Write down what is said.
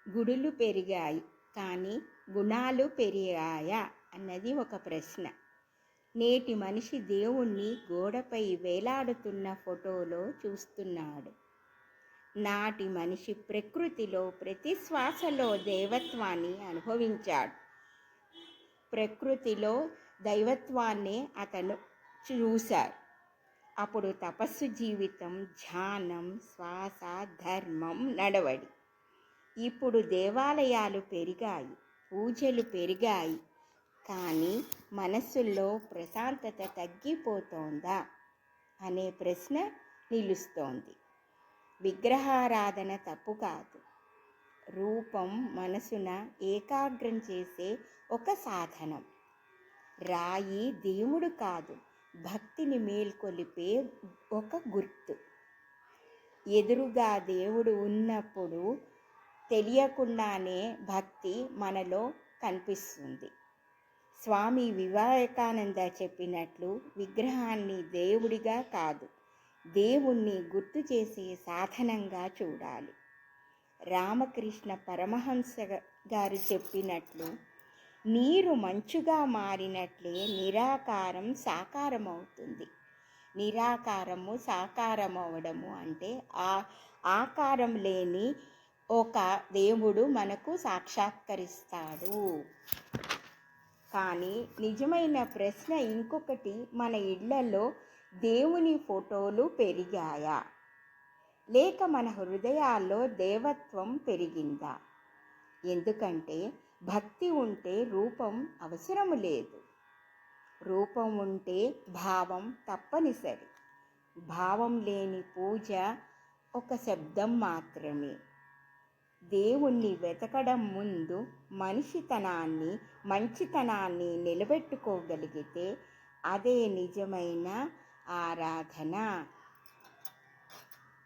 గుడులు పెరిగాయి కానీ గుణాలు పెరిగాయా అన్నది ఒక ప్రశ్న. నేటి మనిషి దేవుణ్ణి గోడపై వేలాడుతున్న ఫోటోలో చూస్తున్నాడు. నాటి మనిషి ప్రకృతిలో ప్రతి శ్వాసలో దైవత్వాన్ని అనుభవించాడు. ప్రకృతిలో దైవత్వాన్ని అతను చూశారు. అప్పుడు తపస్సు జీవితం, ధ్యానం, శ్వాస, ధర్మం, నడవడి. ఇప్పుడు దేవాలయాలు పెరిగాయి, పూజలు పెరిగాయి, కానీ మనస్సుల్లో ప్రశాంతత తగ్గిపోతోందా అనే ప్రశ్న నిలుస్తోంది. విగ్రహారాధన తప్పు కాదు. రూపం మనసున ఏకాగ్రం చేసే ఒక సాధనం. రాయి దేవుడు కాదు, భక్తిని మేల్కొలిపే ఒక గుర్తు. ఎదురుగా దేవుడు ఉన్నప్పుడు తెలియకుండానే భక్తి మనలో కనిపిస్తుంది. స్వామి వివేకానంద చెప్పినట్లు విగ్రహాన్ని దేవుడిగా కాదు, దేవుణ్ణి గుర్తు చేసే సాధనంగా చూడాలి. రామకృష్ణ పరమహంస గారు చెప్పినట్లు నీరు మంచుగా మారినట్లే నిరాకారం సాకారమవుతుంది. నిరాకారము సాకారమవడము అంటే ఆకారం లేని ఒక దేవుడు మనకు సాక్షాత్కరిస్తాడు. కానీ నిజమైన ప్రశ్న ఇంకొకటి, మన ఇళ్లలో దేవుని ఫోటోలు పెరిగాయా? లేక మన హృదయాల్లో దేవత్వం పెరిగిందా? ఎందుకంటే భక్తి ఉంటే రూపం అవసరం లేదు. రూపం ఉంటే భావం తప్పనిసరి. భావం లేని పూజ ఒక శబ్దం మాత్రమే. దేవుణ్ణి వెతకడం ముందు మనిషితనాన్ని, మంచితనాన్ని నిలబెట్టుకోగలిగితే అదే నిజమైన ఆరాధన.